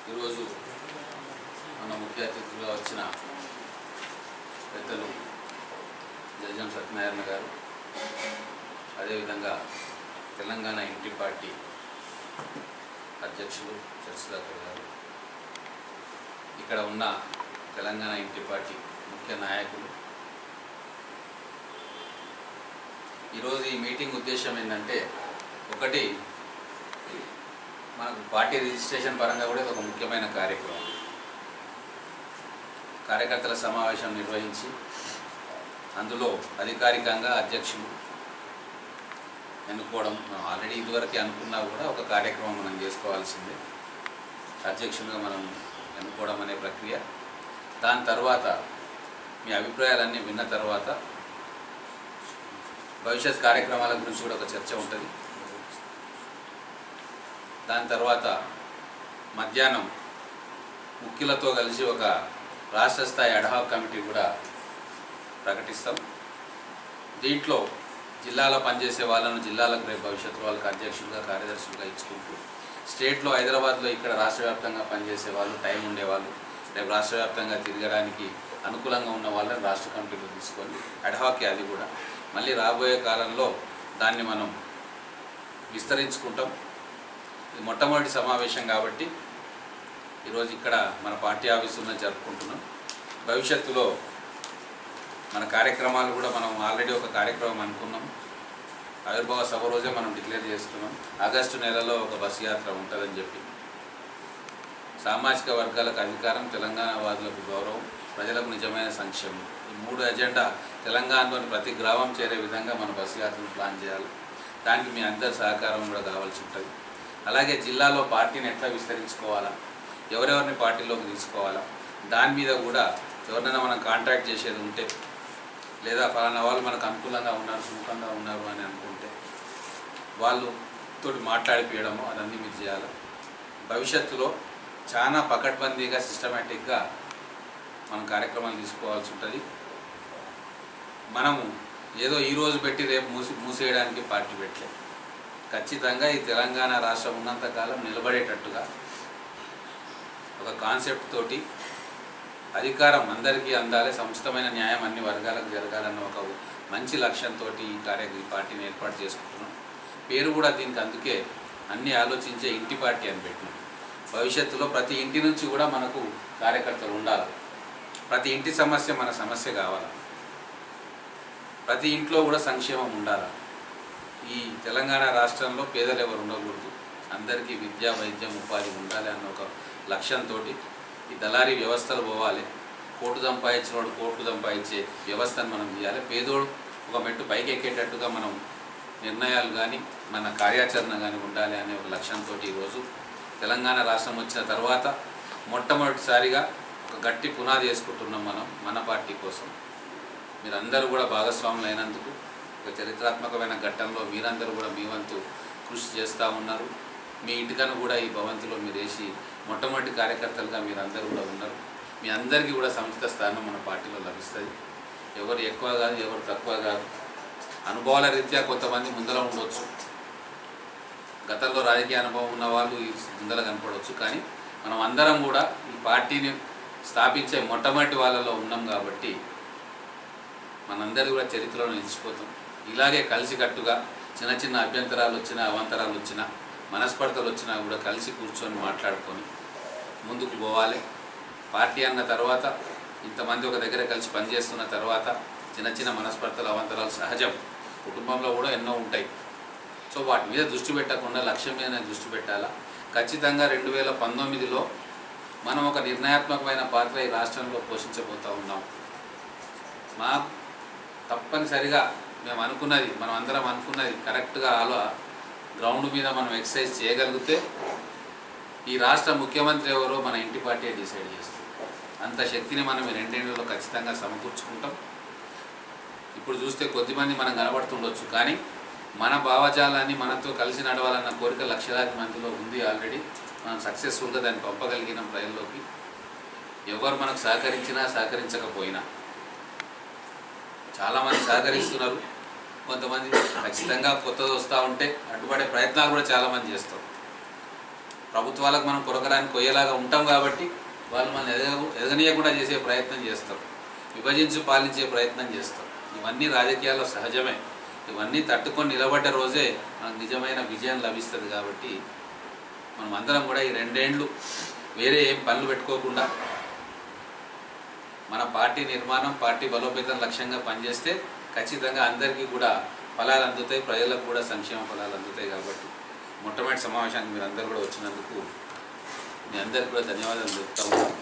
ఈరోజు మన ముఖ్య అతిథిగా వచ్చిన పెద్దలు జయజం సత్యనారాయణ గారు, అదేవిధంగా తెలంగాణ ఇంటి పార్టీ అధ్యక్షులు చర్చిదాకర్ గారు, ఇక్కడ ఉన్న తెలంగాణ ఇంటి పార్టీ ముఖ్య నాయకులు, ఈరోజు ఈ మీటింగ్ ఉద్దేశం ఏంటంటే, ఒకటి మనకు పార్టీ రిజిస్ట్రేషన్ పరంగా కూడా ఇది ఒక ముఖ్యమైన కార్యక్రమం. కార్యకర్తల సమావేశం నిర్వహించి అందులో అధికారికంగా అధ్యక్షులు ఎన్నుకోవడం మనం ఆల్రెడీ ఇదివరకే అనుకున్నా కూడా ఒక కార్యక్రమం మనం చేసుకోవాల్సిందే. అధ్యక్షులుగా మనం ఎన్నుకోవడం అనే ప్రక్రియ. దాని తర్వాత మీ అభిప్రాయాలన్నీ విన్న తర్వాత భవిష్యత్ కార్యక్రమాల గురించి కూడా ఒక చర్చ ఉంటుంది. దాని తర్వాత మధ్యాహ్నం ముఖ్యులతో కలిసి ఒక రాష్ట్ర స్థాయి అడ్హాక్ కమిటీ కూడా ప్రకటిస్తాం. దీంట్లో జిల్లాలో పనిచేసే వాళ్ళను జిల్లాలకు రేపు భవిష్యత్తులో వాళ్ళకి అధ్యక్షులుగా కార్యదర్శులుగా ఇచ్చుకుంటూ, స్టేట్లో హైదరాబాద్లో ఇక్కడ రాష్ట్ర వ్యాప్తంగా పనిచేసే వాళ్ళు, టైం ఉండేవాళ్ళు, రేపు రాష్ట్ర వ్యాప్తంగా తిరగడానికి అనుకూలంగా ఉన్న వాళ్ళని రాష్ట్ర కమిటీలో తీసుకొని అడ్హాకే అది కూడా మళ్ళీ రాబోయే కాలంలో దాన్ని మనం విస్తరించుకుంటాం. ఇది మొట్టమొదటి సమావేశం కాబట్టి ఈరోజు ఇక్కడ మన పార్టీ ఆఫీసులో జరుపుకుంటున్నాం. భవిష్యత్తులో మన కార్యక్రమాలు కూడా మనం ఆల్రెడీ ఒక కార్యక్రమం అనుకున్నాం. ఆవిర్భావ సభ రోజే మనం డిక్లేర్ చేసుకున్నాం. ఆగస్టు నెలలో ఒక బస్సు యాత్ర ఉంటుందని చెప్పి. సామాజిక వర్గాలకు అధికారం, తెలంగాణ వాదులకు గౌరవం, ప్రజలకు నిజమైన సంక్షేమం, ఈ 3 ఎజెండా తెలంగాణలోని ప్రతి గ్రామం చేరే విధంగా మన బస్సు యాత్రను ప్లాన్ చేయాలి. దానికి మీ అందరి సహకారం కూడా కావాల్సి ఉంటుంది. అలాగే జిల్లాలో పార్టీని ఎట్లా విస్తరించుకోవాలా, ఎవరెవరిని పార్టీలోకి తీసుకోవాలా, దాని మీద కూడా ఎవరినైనా మనం కాంటాక్ట్ చేసేది ఉంటే, లేదా ఫలానా వాళ్ళు మనకు అనుకూలంగా ఉన్నారు, సుముఖంగా ఉన్నారు అని అనుకుంటే వాళ్ళతో మాట్లాడిపోయడము అదన్నీ మీరు చేయాలి. భవిష్యత్తులో చాలా పకడ్బందీగా సిస్టమేటిక్గా మనం కార్యక్రమాలు తీసుకోవాల్సి ఉంటుంది. మనము ఏదో ఈరోజు పెట్టి రేపు మూసేయడానికి పార్టీ పెట్టలేదు. ఖచ్చితంగా ఈ తెలంగాణ రాష్ట్రం ఉన్నంతకాలం నిలబడేటట్టుగా ఒక కాన్సెప్ట్ తోటి అధికారం అందరికీ అందాలి, సముచితమైన న్యాయం అన్ని వర్గాలకు జరగాలన్న ఒక మంచి లక్ష్యంతో ఈ పార్టీని ఏర్పాటు చేసుకుంటున్నాం. పేరు కూడా దీనికి అందుకే అన్నీ ఆలోచించే ఇంటి పార్టీ అని పెట్టినాం. భవిష్యత్తులో ప్రతి ఇంటి నుంచి కూడా మనకు కార్యకర్తలు ఉండాలి. ప్రతి ఇంటి సమస్య మన సమస్య కావాలి. ప్రతి ఇంట్లో కూడా సంక్షేమం ఉండాలి. ఈ తెలంగాణ రాష్ట్రంలో పేదలు ఎవరు ఉండకూడదు, అందరికీ విద్య, వైద్యం, ఉపాధి ఉండాలి అన్న ఒక లక్ష్యంతో ఈ దళారీ వ్యవస్థలు పోవాలి. కోట్లు సంపాదించిన వాడు కోట్లు సంపాదించే వ్యవస్థను మనం చేయాలి. పేదోడు ఒక మెట్టు పైకి ఎక్కేటట్టుగా మనం నిర్ణయాలు కానీ మన కార్యాచరణ కానీ ఉండాలి అనే ఒక లక్ష్యంతో ఈరోజు తెలంగాణ రాష్ట్రం వచ్చిన తర్వాత మొట్టమొదటిసారిగా ఒక గట్టి పునాది వేసుకుంటున్నాం మనం మన పార్టీ కోసం. మీరందరూ కూడా భాగస్వాములు అయినందుకు ఒక చరిత్రాత్మకమైన ఘట్టంలో మీరందరూ కూడా మీ వంతు కృషి చేస్తూ ఉన్నారు. మీ ఇంటికను కూడా ఈ భవంతిలో మీరు వేసి మొట్టమొదటి కార్యకర్తలుగా మీరందరూ కూడా ఉన్నారు. మీ అందరికీ కూడా సముచిత స్థానం మన పార్టీలో లభిస్తుంది. ఎవరు ఎక్కువ కాదు, ఎవరు తక్కువ కాదు. అనుభవాల రీత్యా కొంతమంది ముందర ఉండవచ్చు, గతంలో రాజకీయ అనుభవం ఉన్న వాళ్ళు ఈ ముందర కనపడవచ్చు. కానీ మనం అందరం కూడా ఈ పార్టీని స్థాపించే మొట్టమొదటి వాళ్ళలో ఉన్నాం కాబట్టి మనందరూ కూడా చరిత్రలో నిలిచిపోతాం. ఇలాగే కలిసికట్టుగా చిన్న చిన్న అభ్యంతరాలు వచ్చినా, అవాంతరాలు వచ్చినా, మనస్పర్ధలు వచ్చినా కూడా కలిసి కూర్చొని మాట్లాడుకొని ముందుకు పోవాలి. పార్టీ అన్న తర్వాత ఇంతమంది ఒక దగ్గర కలిసి పనిచేస్తున్న తర్వాత చిన్న చిన్న మనస్పర్ధలు, అవాంతరాలు సహజం. కుటుంబంలో కూడా ఎన్నో ఉంటాయి. సో వాటి మీద దృష్టి పెట్టకుండా లక్ష్యం మీద దృష్టి పెట్టాలా. ఖచ్చితంగా 2019లో మనం ఒక నిర్ణయాత్మకమైన పాత్ర ఈ రాష్ట్రంలో పోషించబోతూ ఉన్నాం. మా తప్పనిసరిగా మేము అనుకున్నది, మనం అందరం అనుకున్నది కరెక్ట్గా గ్రౌండ్ మీద మనం ఎక్సర్సైజ్ చేయగలిగితే ఈ రాష్ట్ర ముఖ్యమంత్రి ఎవరో మన ఇంటి పార్టీ డిసైడ్ చేస్తుంది. అంత శక్తిని మనం ఈ 2 ఏళ్లలో ఖచ్చితంగా సమకూర్చుకుంటాం. ఇప్పుడు చూస్తే కొద్దిమంది మనం కనబడుతుండొచ్చు, కానీ మన భావజాలాన్ని మనతో కలిసి నడవాలన్న కోరిక లక్షలాది మందిలో ఉంది ఆల్రెడీ. మనం సక్సెస్ఫుల్గా దాన్ని పంపగలిగినాం ప్రజల్లోకి. ఎవరు మనకు సహకరించినా సహకరించకపోయినా చాలామంది సహకరిస్తున్నారు. కొంతమంది ఖచ్చితంగా కొత్తది వస్తూ ఉంటే అడ్డుపడే ప్రయత్నాలు కూడా చాలామంది చేస్తారు. ప్రభుత్వాలకు మనం కొరకడానికి కొయ్యేలాగా ఉంటాం కాబట్టి వాళ్ళు మనం ఎదగనీయకుండా చేసే ప్రయత్నం చేస్తారు, విభజించి పాలించే ప్రయత్నం చేస్తారు. ఇవన్నీ రాజకీయాల్లో సహజమే. ఇవన్నీ తట్టుకొని నిలబడ్డ రోజే మనకు నిజమైన విజయం లభిస్తుంది. కాబట్టి మనం అందరం కూడా ఈ 2 ఏళ్ళు వేరే ఏం పనులు పెట్టుకోకుండా మన పార్టీ నిర్మాణం, పార్టీ బలోపేతం లక్ష్యంగా పనిచేస్తే ఖచ్చితంగా అందరికీ కూడా ఫలాలు అందుతాయి, ప్రజలకు కూడా సంక్షేమ ఫలాలు అందుతాయి. కాబట్టి మొట్టమొదటి సమావేశానికి మీరు అందరూ కూడా వచ్చినందుకు మీ అందరికీ కూడా ధన్యవాదాలు చెప్తా ఉన్నాను.